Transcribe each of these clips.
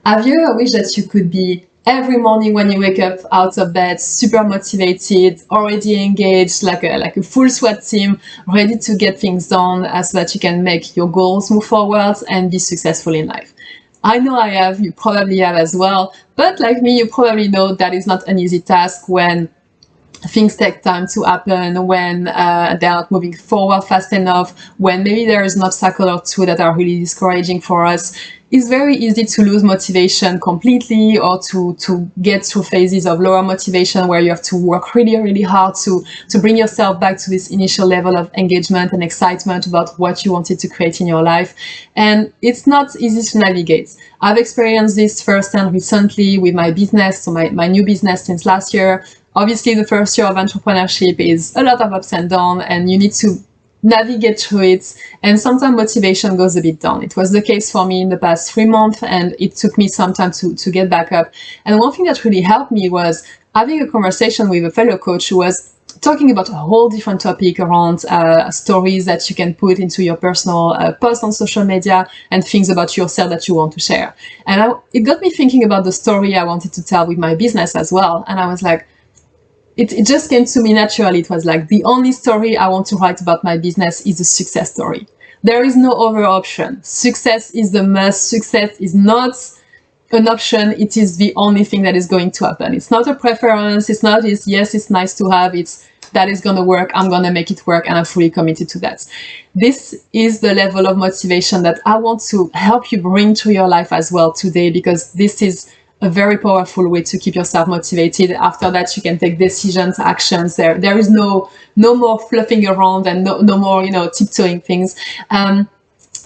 Have you ever wished that you could be every morning when you wake up out of bed, super motivated, already engaged, like a full SWAT team, ready to get things done so that you can make your goals move forward and be successful in life? I know I have, you probably have as well, but like me, you probably know that is not an easy task when things take time to happen, when they're not moving forward fast enough, when maybe there is an obstacle or two that are really discouraging for us. It's very easy to lose motivation completely, or to get through phases of lower motivation where you have to work really, really hard to bring yourself back to this initial level of engagement and excitement about what you wanted to create in your life. And it's not easy to navigate. I've experienced this firsthand recently with my business, so my new business since last year. Obviously, the first year of entrepreneurship is a lot of ups and downs, and you need to navigate through it. And sometimes motivation goes a bit down. It was the case for me in the past 3 months, and it took me some time to get back up. And one thing that really helped me was having a conversation with a fellow coach who was talking about a whole different topic around stories that you can put into your personal post on social media and things about yourself that you want to share. And it got me thinking about the story I wanted to tell with my business as well. And I was like, it just came to me naturally. It was like, the only story I want to write about my business is a success story. There is no other option. Success is the must. Success is not an option. It is the only thing that is going to happen. It's not a preference. It's not, yes, it's nice to have. It's that is going to work. I'm going to make it work, and I'm fully committed to that. This is the level of motivation that I want to help you bring to your life as well today, because this is a very powerful way to keep yourself motivated. After that, you can take decisions, actions. There is no more fluffing around and no more, tiptoeing things.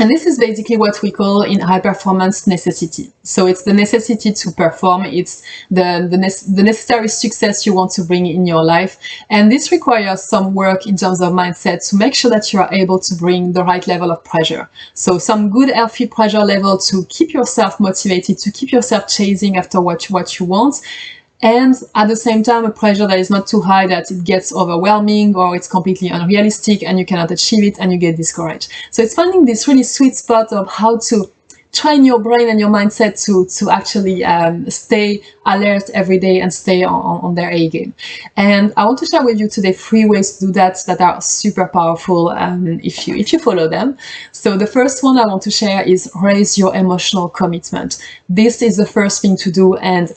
And this is basically what we call in high performance necessity. So it's the necessity to perform. It's the necessary success you want to bring in your life. And this requires some work in terms of mindset to make sure that you are able to bring the right level of pressure. So some good healthy pressure level to keep yourself motivated, to keep yourself chasing after what you want. And at the same time, a pressure that is not too high that it gets overwhelming or it's completely unrealistic and you cannot achieve it and you get discouraged. So it's finding this really sweet spot of how to train your brain and your mindset to actually stay alert every day and stay on their A game. And I want to share with you today 3 ways to do that are super powerful if you follow them. So the first one I want to share is raise your emotional commitment. This is the first thing to do, and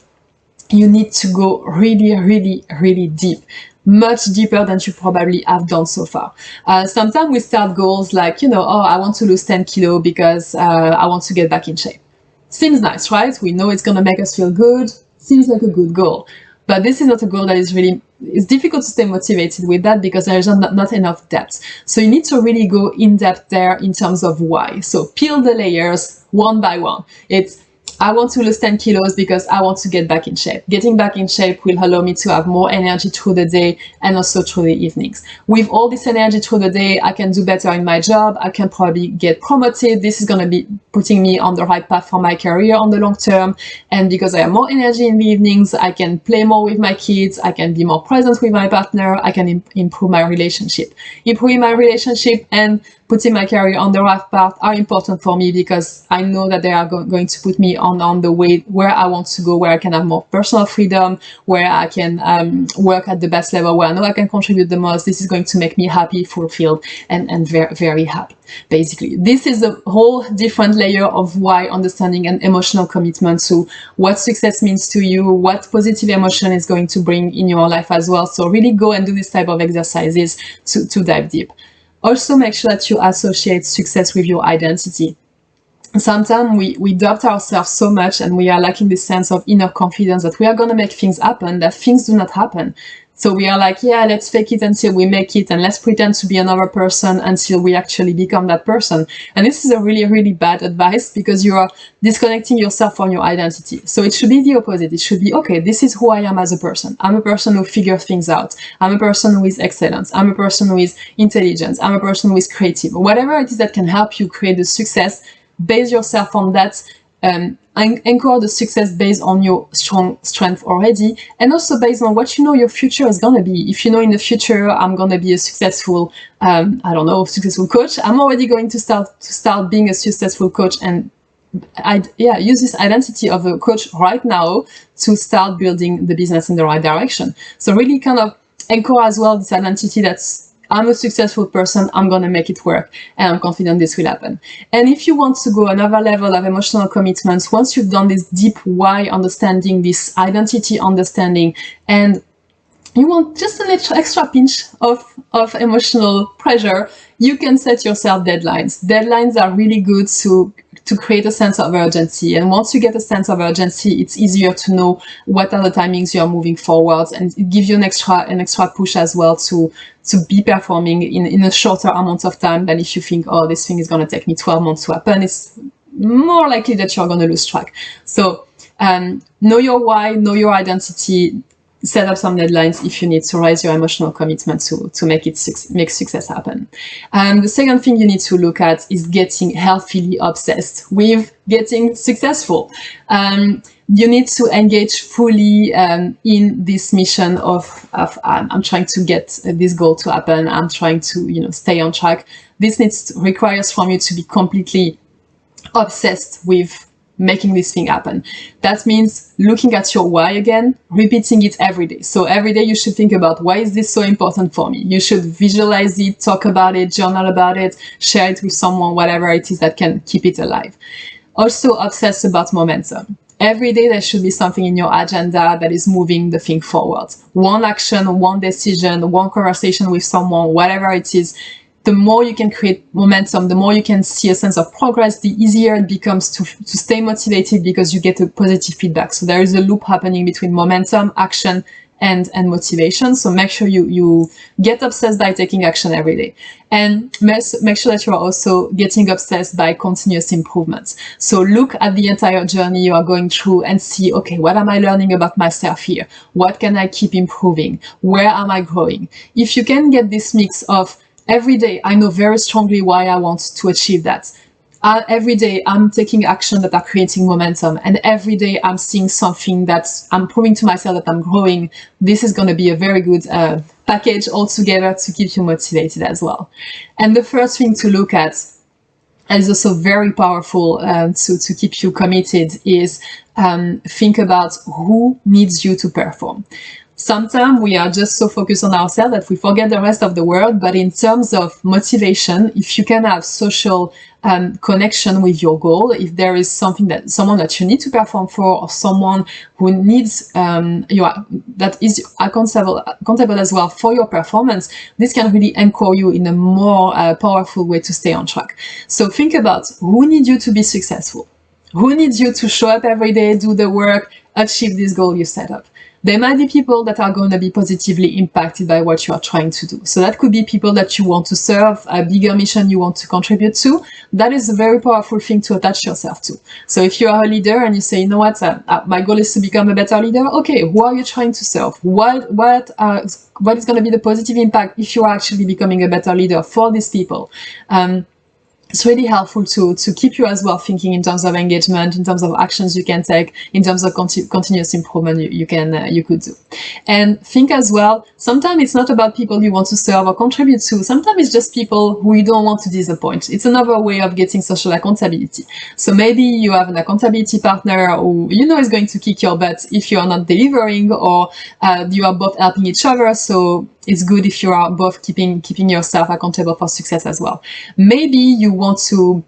you need to go really, really, really deep, much deeper than you probably have done so far. Sometimes we start goals like, I want to lose 10 kilos because I want to get back in shape. Seems nice, right? We know it's going to make us feel good. Seems like a good goal. But this is not a goal that is really, it's difficult to stay motivated with that because there is not enough depth. So you need to really go in depth there in terms of why. So peel the layers one by one. I want to lose 10 kilos because I want to get back in shape. Getting back in shape will allow me to have more energy through the day and also through the evenings. With all this energy through the day, I can do better in my job. I can probably get promoted. This is going to be putting me on the right path for my career on the long term. And because I have more energy in the evenings, I can play more with my kids. I can be more present with my partner. I can improve my relationship. Improving my relationship and putting my career on the right path are important for me because I know that they are going to put me on the way where I want to go, where I can have more personal freedom, where I can work at the best level, where I know I can contribute the most. This is going to make me happy, fulfilled, and very, very happy. Basically, this is a whole different layer of why, understanding an emotional commitment to what success means to you, what positive emotion is going to bring in your life as well. So really go and do this type of exercises to dive deep. Also, make sure that you associate success with your identity. Sometimes we doubt ourselves so much and we are lacking this sense of inner confidence that we are going to make things happen, that things do not happen. So we are like, yeah, let's fake it until we make it, and let's pretend to be another person until we actually become that person. And this is a really, really bad advice because you are disconnecting yourself from your identity. So it should be the opposite. It should be, okay, this is who I am as a person. I'm a person who figures things out. I'm a person who is excellence. I'm a person who is intelligent. I'm a person who is creative. Whatever it is that can help you create the success, base yourself on that. Anchor the success based on your strong strength already, and also based on what you know your future is going to be. If you know in the future I'm going to be a successful successful coach, I'm already going to start being a successful coach and use this identity of a coach right now to start building the business in the right direction. So really kind of anchor as well this identity that's, I'm a successful person, I'm going to make it work, and I'm confident this will happen. And if you want to go another level of emotional commitments, once you've done this deep why understanding, this identity understanding, and you want just an extra pinch of emotional pressure, you can set yourself deadlines. Deadlines are really good to create a sense of urgency. And once you get a sense of urgency, it's easier to know what are the timings you're moving forward, and it gives you an extra push as well to be performing in a shorter amount of time than if you think, oh, this thing is going to take me 12 months to happen. It's more likely that you're going to lose track. So know your why, know your identity, set up some deadlines if you need to raise your emotional commitment to make success happen. The second thing you need to look at is getting healthily obsessed with getting successful. You need to engage fully in this mission of I'm trying to get this goal to happen. I'm trying to stay on track. This requires from you to be completely obsessed with making this thing happen. That means looking at your why again, repeating it every day. So every day you should think about, why is this so important for me? You should visualize it, talk about it, journal about it, share it with someone, whatever it is that can keep it alive. Also obsess about momentum. Every day there should be something in your agenda that is moving the thing forward. One action, one decision, one conversation with someone, whatever it is. The more you can create momentum, the more you can see a sense of progress, the easier it becomes to stay motivated, because you get a positive feedback. So there is a loop happening between momentum, action, and motivation. So make sure you get obsessed by taking action every day. And make sure that you are also getting obsessed by continuous improvements. So look at the entire journey you are going through and see, okay, what am I learning about myself here? What can I keep improving? Where am I growing? If you can get this mix of every day, I know very strongly why I want to achieve that. Every day, I'm taking action that are creating momentum. And every day, I'm seeing something that I'm proving to myself that I'm growing. This is going to be a very good package altogether to keep you motivated as well. And the first thing to look at, and is also very powerful to keep you committed, is think about who needs you to perform. Sometimes we are just so focused on ourselves that we forget the rest of the world. But in terms of motivation, if you can have social connection with your goal, if there is someone that you need to perform for, or someone who needs that is accountable as well for your performance, this can really anchor you in a more powerful way to stay on track. So think about who needs you to be successful, who needs you to show up every day, do the work, achieve this goal you set up. There might be people that are going to be positively impacted by what you are trying to do. So that could be people that you want to serve, a bigger mission you want to contribute to. That is a very powerful thing to attach yourself to. So if you are a leader and you say, you know what, my goal is to become a better leader. Okay, who are you trying to serve? What is going to be the positive impact if you are actually becoming a better leader for these people? It's really helpful to keep you as well thinking in terms of engagement, in terms of actions you can take, in terms of continuous improvement you could do. And think as well, sometimes it's not about people you want to serve or contribute to. Sometimes it's just people who you don't want to disappoint. It's another way of getting social accountability. So maybe you have an accountability partner who is going to kick your butt if you are not delivering, or you are both helping each other. So it's good if you are both keeping yourself accountable for success as well. Maybe you want to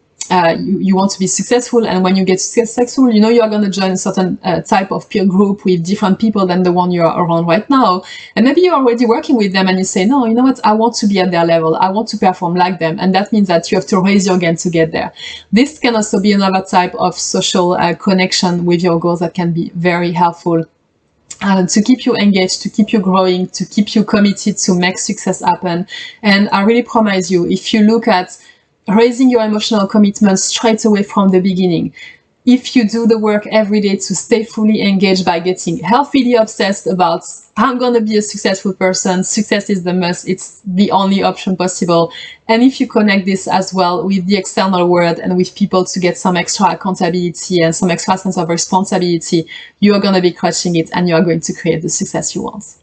be successful, and when you get successful, you are going to join a certain type of peer group with different people than the one you are around right now. And maybe you're already working with them and you say, no, you know what, I want to be at their level. I want to perform like them. And that means that you have to raise your game to get there. This can also be another type of social connection with your goals that can be very helpful. To keep you engaged, to keep you growing, to keep you committed to make success happen. And I really promise you, if you look at raising your emotional commitment straight away from the beginning, if you do the work every day to stay fully engaged by getting healthily obsessed about, I'm going to be a successful person, success is the must, it's the only option possible. And if you connect this as well with the external world and with people to get some extra accountability and some extra sense of responsibility, you are going to be crushing it, and you are going to create the success you want.